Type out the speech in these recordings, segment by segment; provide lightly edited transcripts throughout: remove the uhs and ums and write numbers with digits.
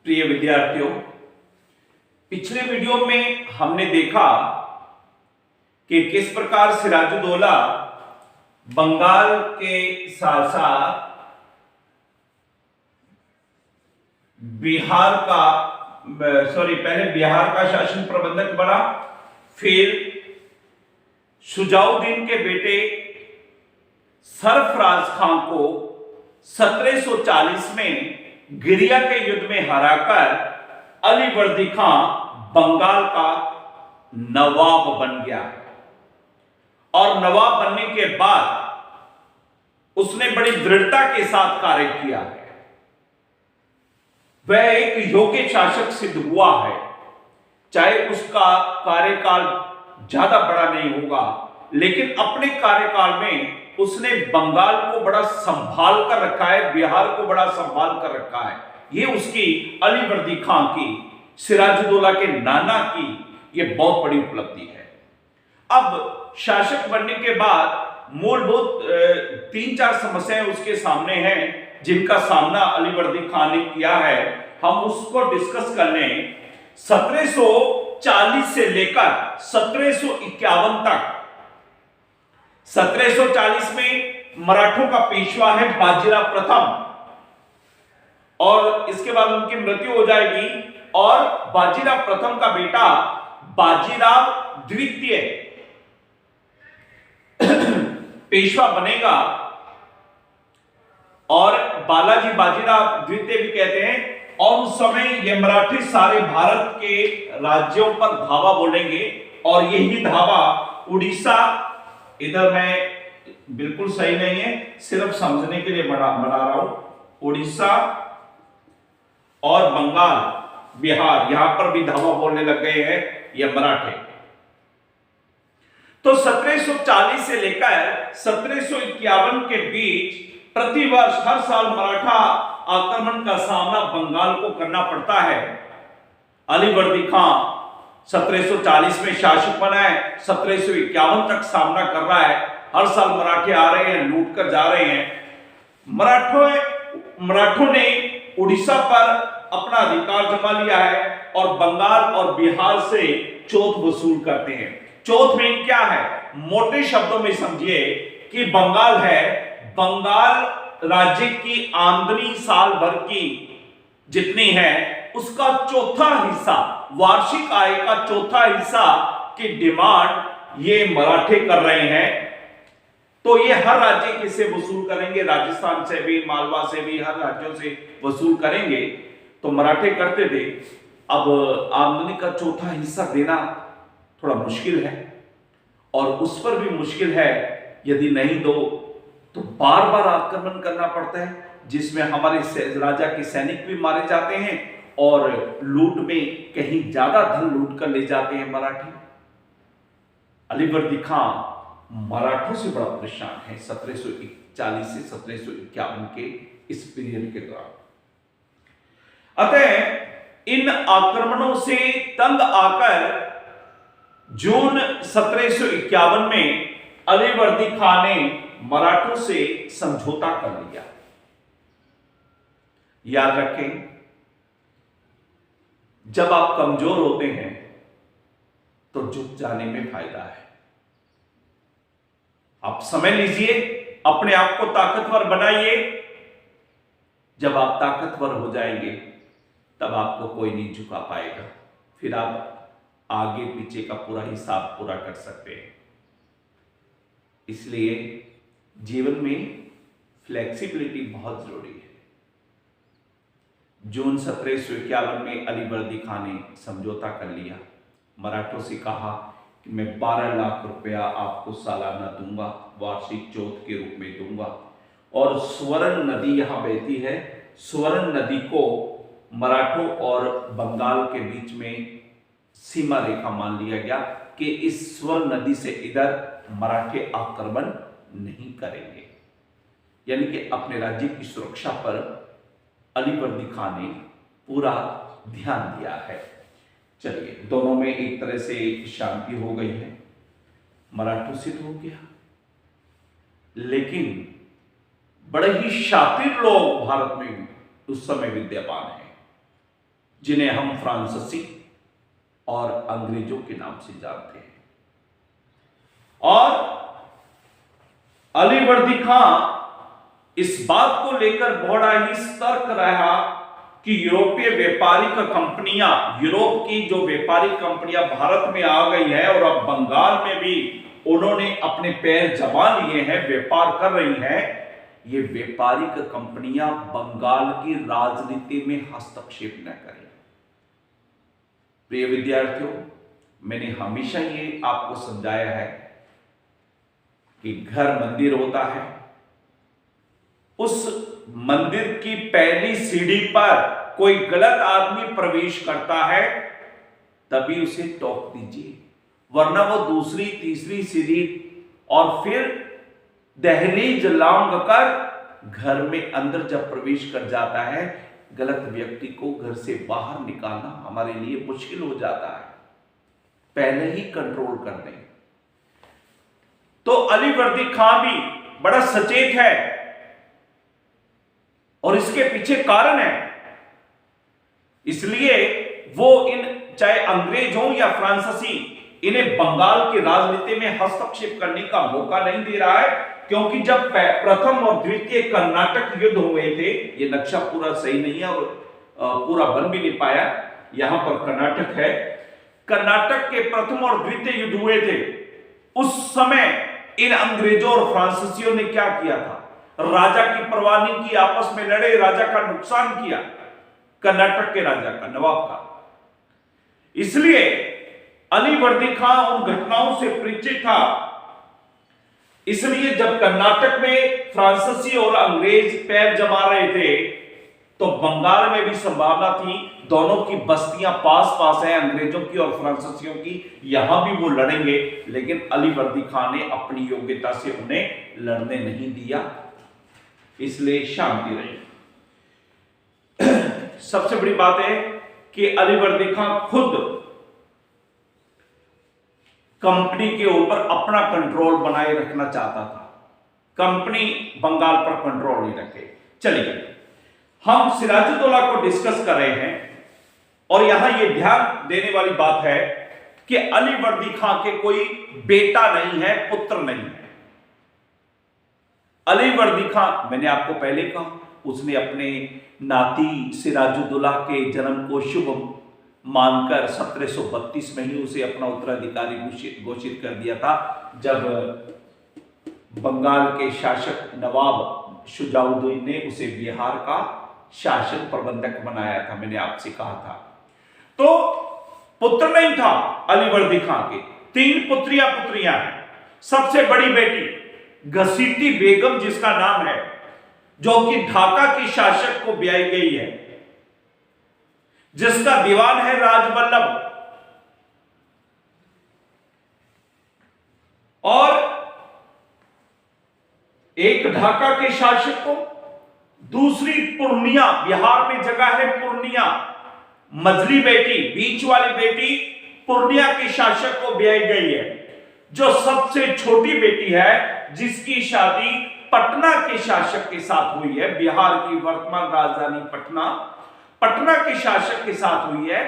प्रिय विद्यार्थियों, पिछले वीडियो में हमने देखा कि किस प्रकार सिराजुद्दौला बंगाल के साथ साथ पहले बिहार का शासन प्रबंधक बना, फिर शुजाउद्दीन के बेटे सरफराज खान को 1740 में गिरिया के युद्ध में हराकर अलीवर्दी खां बंगाल का नवाब बन गया। और नवाब बनने के बाद उसने बड़ी दृढ़ता के साथ कार्य किया। वह एक योग्य शासक सिद्ध हुआ है। चाहे उसका कार्यकाल ज्यादा बड़ा नहीं होगा, लेकिन अपने कार्यकाल में उसने बंगाल को बड़ा संभाल कर रखा है, बिहार को बड़ा संभाल कर रखा है। यह उसकी अलीवर्दी खां की, सिराजुद्दौला के नाना की यह बहुत बड़ी उपलब्धि है। अब शासक बनने के बाद मूलभूत 3-4 समस्याएं उसके सामने हैं, जिनका सामना अलीवर्दी खां ने किया है। हम उसको डिस्कस कर लें। 1740 से लेकर 1751 तक। 1740 में मराठों का पेशवा है बाजीराव प्रथम, और इसके बाद उनकी मृत्यु हो जाएगी और बाजीराव प्रथम का बेटा बाजीराव द्वितीय पेशवा बनेगा, और बालाजी बाजीराव द्वितीय भी कहते हैं। और उस समय ये मराठी सारे भारत के राज्यों पर धावा बोलेंगे, और यही धावा उड़ीसा, इधर मैं बिल्कुल सही नहीं है, सिर्फ समझने के लिए बना रहा हूं, उड़ीसा और बंगाल, बिहार, यहां पर भी धावा बोलने लग गए हैं ये मराठे। तो 1740 से लेकर 1751 के बीच प्रतिवर्ष हर साल मराठा आक्रमण का सामना बंगाल को करना पड़ता है। अलीवर्दी खां 1740 में शासक बना है, 1751 तक सामना कर रहा है। हर साल मराठे आ रहे हैं, लूट कर जा रहे हैं। मराठों ने उड़ीसा पर अपना अधिकार जमा लिया है और बंगाल और बिहार से चौथ वसूल करते हैं। चौथ में क्या है, मोटे शब्दों में समझिए कि बंगाल है, बंगाल राज्य की आमदनी साल भर की जितनी है उसका चौथा हिस्सा, वार्षिक आय का चौथा हिस्सा की डिमांड ये मराठे कर रहे हैं। तो ये हर राज्य किससे वसूल करेंगे, राजस्थान से भी, मालवा से भी, हर राज्यों से वसूल करेंगे। तो मराठे करते थे। अब आमदनी का चौथा हिस्सा देना थोड़ा मुश्किल है, और उस पर भी मुश्किल है, यदि नहीं दो तो बार बार आक्रमण करना पड़ता है, जिसमें हमारे राजा के सैनिक भी मारे जाते हैं और लूट में कहीं ज्यादा धन लूट कर ले जाते हैं मराठी। अलीवर्दी खां मराठों से बड़ा परेशान है 1740 से 1751 के इस पीरियड के दौरान। अतः इन आक्रमणों से तंग आकर जून 1751 में अलीवर्दी खां ने मराठों से समझौता कर लिया। याद रखें, जब आप कमजोर होते हैं तो झुक जाने में फायदा है। आप समय लीजिए, अपने आप को ताकतवर बनाइए। जब आप ताकतवर हो जाएंगे तब आपको कोई नहीं झुका पाएगा, फिर आप आगे पीछे का पूरा हिसाब पूरा कर सकते हैं। इसलिए जीवन में फ्लेक्सिबिलिटी बहुत जरूरी है। जून 1751 में अलीवर्दी खां ने समझौता कर लिया, मराठों से कहा कि मैं 12 लाख रुपया आपको सालाना दूंगा, वार्षिक चौथ के रूप में दूंगा। और स्वर्ण नदी यहां बहती है, स्वर्ण नदी को मराठों और बंगाल के बीच में सीमा रेखा मान लिया गया कि इस स्वर्ण नदी से इधर मराठे आक्रमण नहीं करेंगे। यानी कि अपने राज्य की सुरक्षा पर अलीवर्दी खां ने पूरा ध्यान दिया है। चलिए, दोनों में एक तरह से शांति हो गई है, मराठों से तो हो गया, लेकिन बड़े ही शातिर लोग भारत में उस समय विद्यमान हैं। जिन्हें हम फ्रांसीसी और अंग्रेजों के नाम से जानते हैं। और अलीवर्दी खां इस बात को लेकर बड़ा ही सतर्क रहा कि यूरोपीय व्यापारिक कंपनियां, यूरोप की जो व्यापारिक कंपनियां भारत में आ गई है और अब बंगाल में भी उन्होंने अपने पैर जमा लिए हैं, व्यापार कर रही हैं, ये व्यापारिक कंपनियां बंगाल की राजनीति में हस्तक्षेप न करें। प्रिय विद्यार्थियों, मैंने हमेशा ये आपको समझाया है कि घर मंदिर होता है, उस मंदिर की पहली सीढ़ी पर कोई गलत आदमी प्रवेश करता है तभी उसे टोक दीजिए, वरना वो दूसरी तीसरी सीढ़ी और फिर दहलीज लांघ कर घर में अंदर जब प्रवेश कर जाता है, गलत व्यक्ति को घर से बाहर निकालना हमारे लिए मुश्किल हो जाता है। पहले ही कंट्रोल कर दें। तो अलीवर्दी खां भी बड़ा सचेत है और इसके पीछे कारण है, इसलिए वो चाहे अंग्रेज हो या फ्रांसीसी, इन्हें बंगाल की राजनीति में हस्तक्षेप करने का मौका नहीं दे रहा है। क्योंकि जब प्रथम और द्वितीय कर्नाटक युद्ध हुए थे, ये नक्शा पूरा सही नहीं है और पूरा बन भी नहीं पाया, यहां पर कर्नाटक है, कर्नाटक के प्रथम और द्वितीय युद्ध हुए थे, उस समय इन अंग्रेजों और फ्रांसीसियों ने क्या किया था? राजा की परवाह नहीं की, आपस में लड़े, राजा का नुकसान किया, कर्नाटक के राजा का, नवाब का। इसलिए अलीवर्दी खां उन घटनाओं से परिचित था। इसलिए जब कर्नाटक में फ्रांसीसी और अंग्रेज पैर जमा रहे थे तो बंगाल में भी संभावना थी, दोनों की बस्तियां पास पास हैं, अंग्रेजों की और फ्रांसीसियों की, यहां भी वो लड़ेंगे, लेकिन अलीवर्दी खां ने अपनी योग्यता से उन्हें लड़ने नहीं दिया, इसलिए शांति रही। सबसे बड़ी बात है कि अलीवर्दी खां खुद कंपनी के ऊपर अपना कंट्रोल बनाए रखना चाहता था, कंपनी बंगाल पर कंट्रोल नहीं रखे। चलिए, हम सिराजुद्दौला को डिस्कस कर रहे हैं और यहां यह ध्यान देने वाली बात है कि अलीवर्दी खां के कोई बेटा नहीं है, पुत्र नहीं है। अलीवर्दी खां, मैंने आपको पहले कहा, उसने अपने नाती सिराजुद्दौला के जन्म को शुभ मानकर 1732 में ही उसे अपना उत्तराधिकारी घोषित कर दिया था, जब बंगाल के शासक नवाब शुजाउद्दीन ने उसे बिहार का शासन प्रबंधक बनाया था, मैंने आपसे कहा था। तो पुत्र नहीं था अलीवर्दी खां के, 3 पुत्रियां हैं। सबसे बड़ी बेटी घसीटी बेगम, जिसका नाम है, जो कि ढाका के शासक को ब्याही गई है, जिसका दीवान है राजवल्लभ, और एक ढाका के शासक को, दूसरी पूर्णिया, बिहार में जगह है पूर्णिया, मझली बेटी, बीच वाली बेटी पूर्णिया के शासक को ब्याही गई है। जो सबसे छोटी बेटी है, जिसकी शादी पटना के शासक के साथ हुई है, बिहार की वर्तमान राजधानी पटना के शासक के साथ हुई है,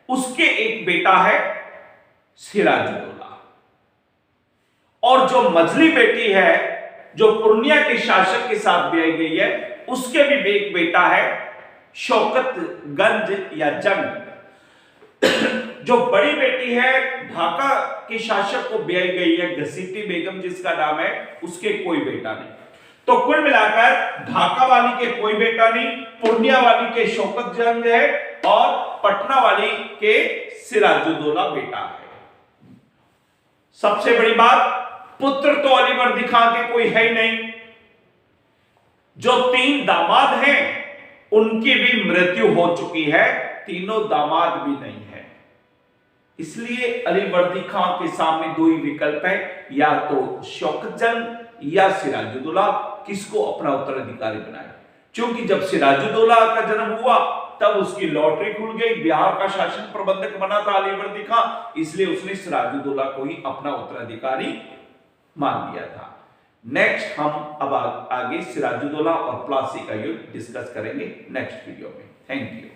उसके एक बेटा है सिराजुद्दौला। और जो मझली बेटी है, जो पूर्णिया के शासक के साथ ब्याही गई है, उसके भी एक बेटा है शौकतगंज या जंग। जो बड़ी बेटी है, ढाका के शासक को ब्याही गई है, घसीटी बेगम जिसका नाम है, उसके कोई बेटा नहीं। तो कुल मिलाकर ढाका वाली के कोई बेटा नहीं, पूर्णिया वाली के शौकतगंज है और पटना वाली के सिराजुद्दौला बेटा है। सबसे बड़ी बात, पुत्र तो अलीवर्दी खां के कोई है ही नहीं। जो 3 दामाद हैं, उनकी भी मृत्यु हो चुकी है, तीनों दामाद भी नहीं है। इसलिए अलीवर्दी खां के सामने 2 ही विकल्प है, या तो शौकतजंग या सिराजुद्दौला, किसको अपना उत्तराधिकारी बनाए। क्योंकि जब सिराजुद्दौला का जन्म हुआ तब उसकी लॉटरी खुल गई, बिहार का शासन प्रबंधक बना था अलीवर्दी खां, इसलिए उसने सिराजुद्दौला को ही अपना उत्तराधिकारी मान लिया था। नेक्स्ट हम अब आगे सिराजुद्दौला और प्लासी का युद्ध डिस्कस करेंगे नेक्स्ट वीडियो में। Thank you.